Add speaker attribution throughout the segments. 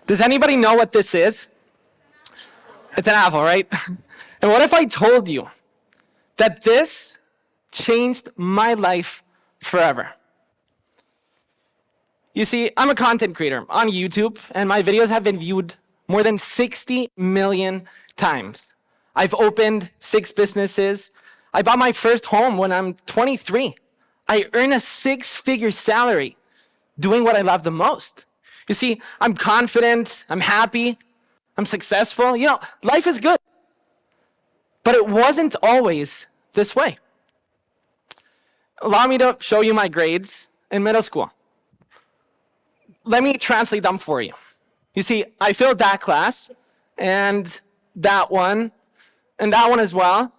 Speaker 1: Does anybody know what this is? It's an apple, right? And what if I told you that this changed my life forever? You see, I'm a content creator on YouTube, and my videos have been viewed more than 60 million times. I've opened 6 businesses. I bought my first home when I'm 23. I earn a 6-figure salary doing what I love the most. You see, I'm confident, I'm happy, I'm successful. You know, life is good. But it wasn't always this way. Allow me to show you my grades in middle school. Let me translate them for you. You see, I failed that class, and that one as well,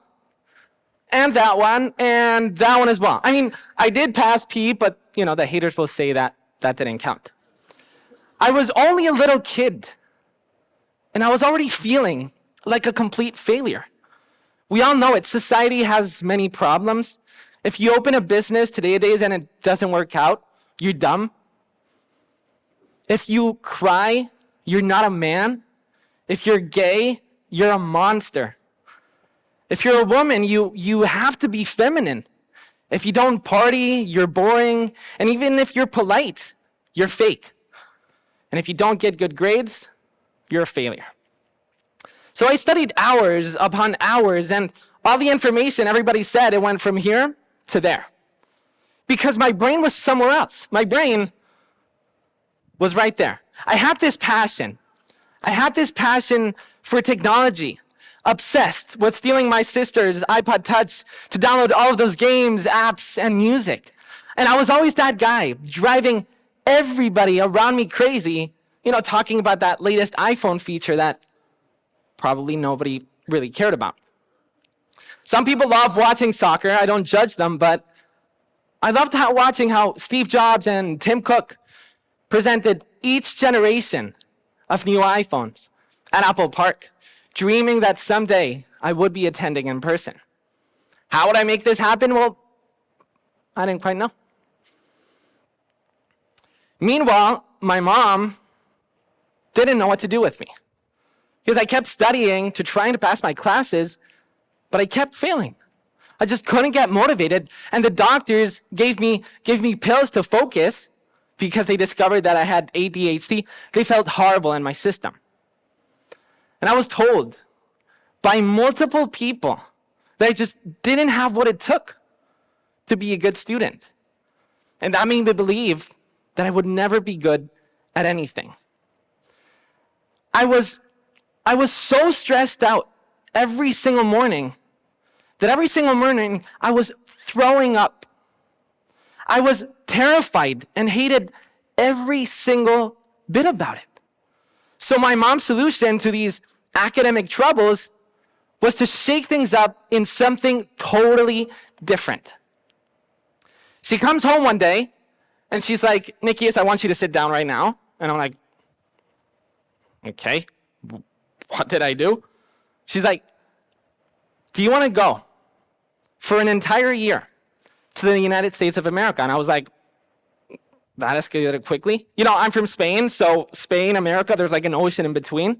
Speaker 1: and that one as well. I mean, I did pass P, but you know, the haters will say that didn't count. I was only a little kid, and I was already feeling like a complete failure. We all know it. Society has many problems. If you open a business today and it doesn't work out, you're dumb. If you cry, you're not a man. If you're gay, you're a monster. If you're a woman, you have to be feminine. If you don't party, you're boring. And even if you're polite, you're fake. And if you don't get good grades, you're a failure. So I studied hours upon hours, and all the information everybody said, it went from here to there. Because my brain was somewhere else. My brain was right there. I had this passion. I had this passion for technology, obsessed with stealing my sister's iPod Touch to download all of those games, apps, and music. And I was always that guy, driving everybody around me crazy, you know, talking about that latest iPhone feature that probably nobody really cared about. Some people love watching soccer. I don't judge them, but I loved watching how Steve Jobs and Tim Cook presented each generation of new iPhones at Apple Park, dreaming that someday I would be attending in person. How would I make this happen? Well, I didn't quite know. Meanwhile, my mom didn't know what to do with me, because I kept studying to trying to pass my classes, but I kept failing. I just couldn't get motivated, and the doctors gave me pills to focus because they discovered that I had ADHD. They felt horrible in my system. And I was told by multiple people that I just didn't have what it took to be a good student. And that made me believe that I would never be good at anything. I was so stressed out every single morning that every single morning I was throwing up. I was terrified and hated every single bit about it. So my mom's solution to these academic troubles was to shake things up in something totally different. She comes home one day and she's like, "Nikias, I want you to sit down right now." And I'm like, "Okay, what did I do?" She's like, "Do you want to go for an entire year to the United States of America?" And I was like, that escalated quickly. You know, I'm from Spain, so Spain, America, there's like an ocean in between.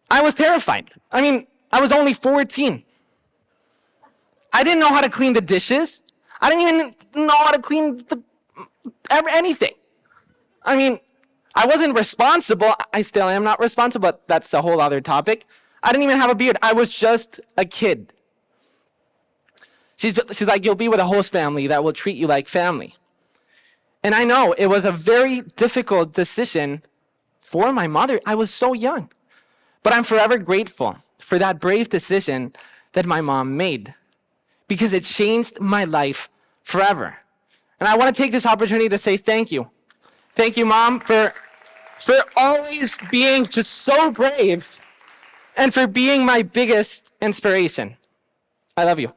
Speaker 1: I was terrified. I mean, I was only 14. I didn't know how to clean the dishes. I didn't even know how to clean anything. I mean, I wasn't responsible. I still am not responsible, but that's a whole other topic. I didn't even have a beard. I was just a kid. She's like, "You'll be with a host family that will treat you like family." And I know it was a very difficult decision for my mother. I was so young. But I'm forever grateful for that brave decision that my mom made, because it changed my life forever. And I want to take this opportunity to say thank you. Thank you, Mom, for always being just so brave and for being my biggest inspiration. I love you.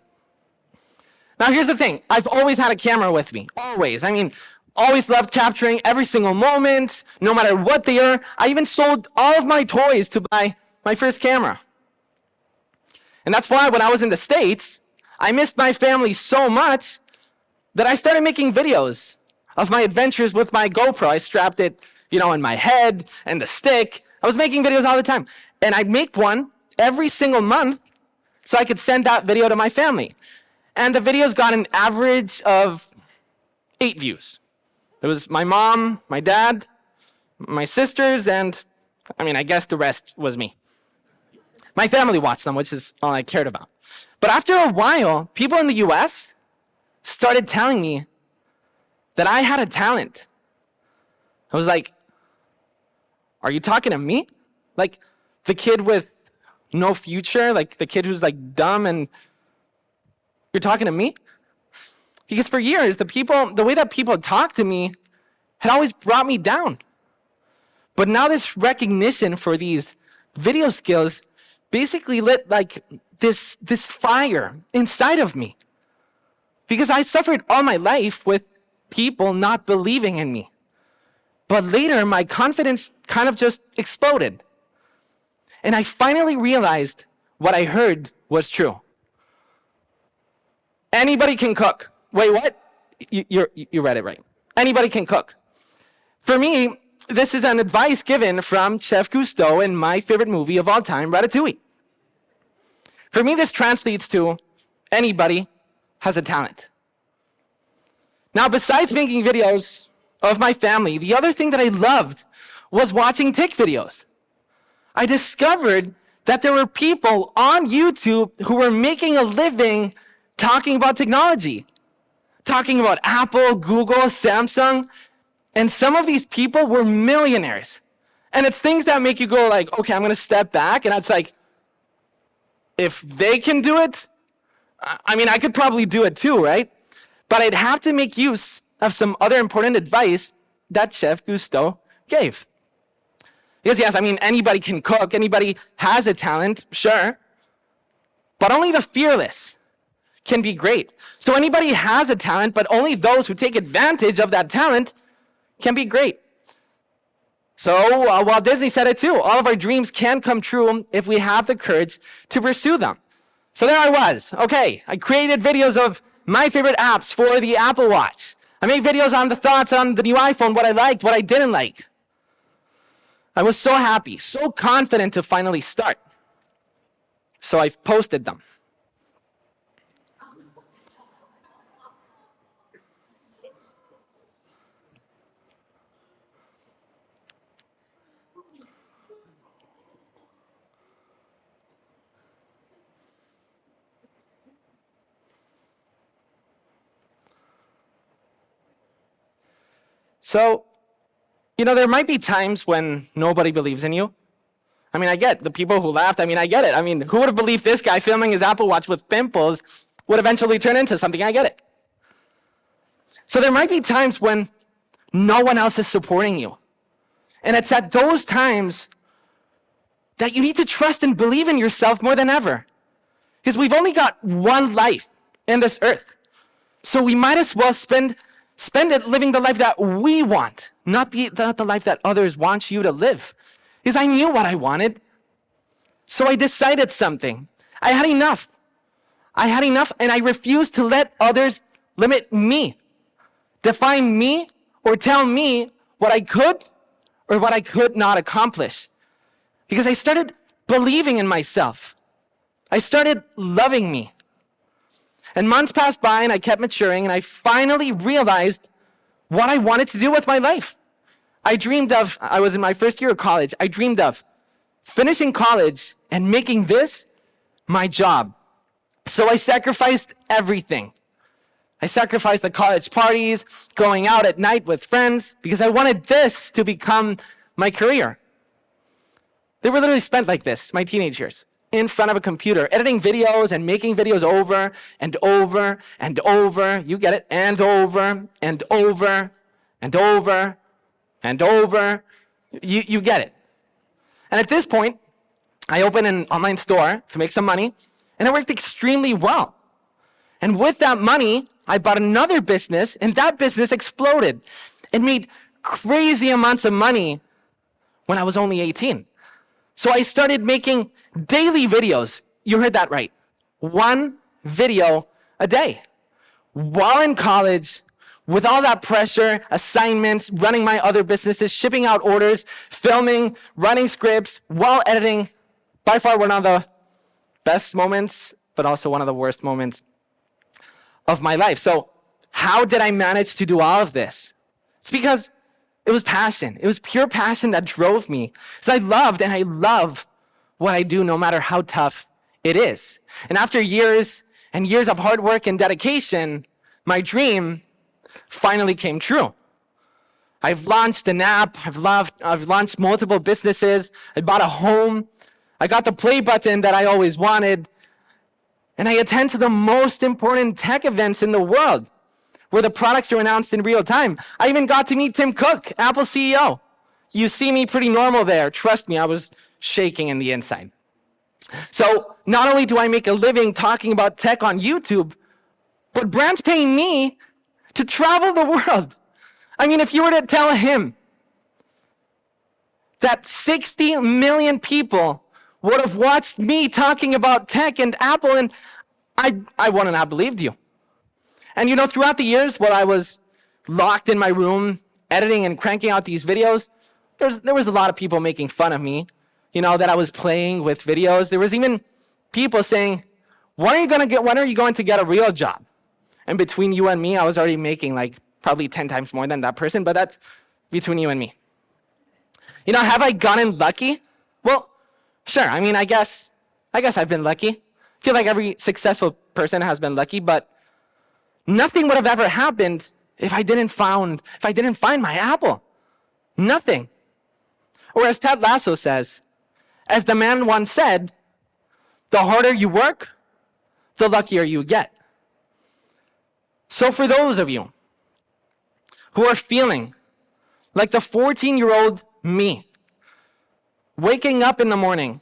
Speaker 1: Now, here's the thing. I've always had a camera with me. Always. I mean, always loved capturing every single moment, no matter what they are. I even sold all of my toys to buy my first camera. And that's why when I was in the States, I missed my family so much that I started making videos of my adventures with my GoPro. I strapped it, in my head and the stick. I was making videos all the time. And I'd make one every single month so I could send that video to my family. And the videos got an average of 8 views. It was my mom, my dad, my sisters, and I guess the rest was me. My family watched them, which is all I cared about. But after a while, people in the US started telling me that I had a talent. I was like, are you talking to me? Like the kid with no future, like the kid who's like dumb, and you're talking to me? Because for years, the way that people talked to me had always brought me down. But now this recognition for these video skills basically lit like this fire inside of me. Because I suffered all my life with people not believing in me. But later, my confidence kind of just exploded. And I finally realized what I heard was true. Anybody can cook. Wait, what? You read it right. Anybody can cook. For me, this is an advice given from Chef Cousteau in my favorite movie of all time, Ratatouille. For me, this translates to anybody has a talent. Now, besides making videos of my family, the other thing that I loved was watching tech videos. I discovered that there were people on YouTube who were making a living talking about technology, talking about Apple, Google, Samsung, and some of these people were millionaires. And it's things that make you go like, okay, I'm gonna step back, and it's like, if they can do it, I could probably do it too, right? But I'd have to make use of some other important advice that Chef Cousteau gave. Because yes, anybody can cook, anybody has a talent, sure, but only the fearless can be great. So anybody has a talent, but only those who take advantage of that talent can be great. So Walt Disney said it too, all of our dreams can come true if we have the courage to pursue them. So there I was. Okay, I created videos of my favorite apps for the Apple Watch. I made videos on the thoughts on the new iPhone, what I liked, what I didn't like. I was so happy, so confident to finally start. So I posted them. So, there might be times when nobody believes in you. I get the people who laughed. I get it. Who would have believed this guy filming his Apple Watch with pimples would eventually turn into something? I get it. So there might be times when no one else is supporting you. And it's at those times that you need to trust and believe in yourself more than ever. Because we've only got one life in this earth. So we might as well spend it living the life that we want, not the life that others want you to live. Because I knew what I wanted. So I decided something. I had enough. And I refused to let others limit me, define me, or tell me what I could or what I could not accomplish. Because I started believing in myself. I started loving me. And months passed by and I kept maturing, and I finally realized what I wanted to do with my life. I was in my first year of college, I dreamed of finishing college and making this my job. So I sacrificed everything. I sacrificed the college parties, going out at night with friends, because I wanted this to become my career. They were literally spent like this, my teenage years, in front of a computer, editing videos and making videos over and over and over. You get it? And over and over and over and over. You get it. And at this point, I opened an online store to make some money, and it worked extremely well. And with that money, I bought another business, and that business exploded and made crazy amounts of money when I was only 18. So I started making daily videos. You heard that right. One video a day. While in college, With all that pressure, assignments, running my other businesses, shipping out orders, filming, running scripts, while editing, by far one of the best moments, but also one of the worst moments of my life. So how did I manage to do all of this? It's because it was passion. It was pure passion that drove me. So I loved and I love what I do no matter how tough it is. And after years and years of hard work and dedication, my dream finally came true. I've launched an app. I've launched multiple businesses. I bought a home. I got the play button that I always wanted. And I attend to the most important tech events in the world where the products are announced in real time. I even got to meet Tim Cook, Apple CEO. You see me pretty normal there. Trust me, I was shaking in the inside. So not only do I make a living talking about tech on YouTube, but brands paying me to travel the world. I mean, if you were to tell him that 60 million people would have watched me talking about tech and Apple, and I wouldn't have believed you. And you know, throughout the years, while I was locked in my room, editing and cranking out these videos, there was a lot of people making fun of me, you know, that I was playing with videos. There was even people saying, when are you going to get a real job? And between you and me, I was already making like probably 10 times more than that person, but that's between you and me. You know, have I gotten lucky? Well, sure. I mean, I guess I've been lucky. I feel like every successful person has been lucky, but nothing would have ever happened if I didn't find my Apple. Nothing. Or as Ted Lasso says, as the man once said, the harder you work, the luckier you get. So for those of you who are feeling like the 14-year-old me, waking up in the morning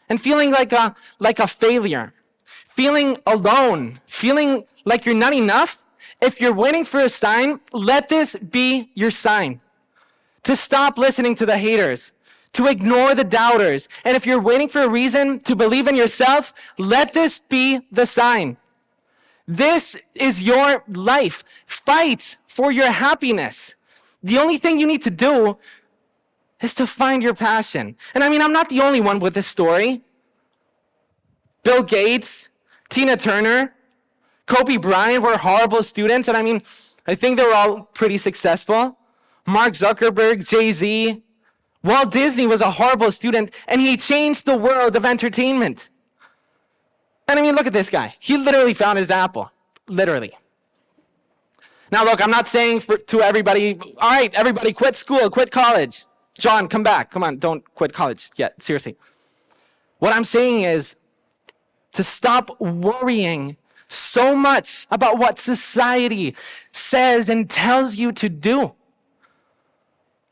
Speaker 1: and feeling like a failure, feeling alone, feeling like you're not enough, if you're waiting for a sign, let this be your sign. To stop listening to the haters, to ignore the doubters. And if you're waiting for a reason to believe in yourself, let this be the sign. This is your life. Fight for your happiness. The only thing you need to do is to find your passion. And I mean, I'm not the only one with this story. Bill Gates, Tina Turner, Kobe Bryant were horrible students. And I mean, I think they were all pretty successful. Mark Zuckerberg, Jay-Z, Walt Disney was a horrible student, and he changed the world of entertainment. And I mean, look at this guy. He literally found his Apple. Literally. Now, look, I'm not saying to everybody, all right, everybody quit school, quit college. John, come back. Come on, don't quit college yet. Seriously. What I'm saying is to stop worrying so much about what society says and tells you to do.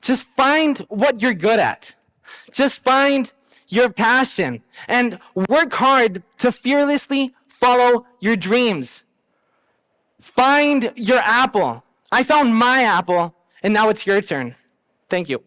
Speaker 1: Just find what you're good at. Just find your passion and work hard to fearlessly follow your dreams. Find your Apple. I found my Apple, and now it's your turn. Thank you.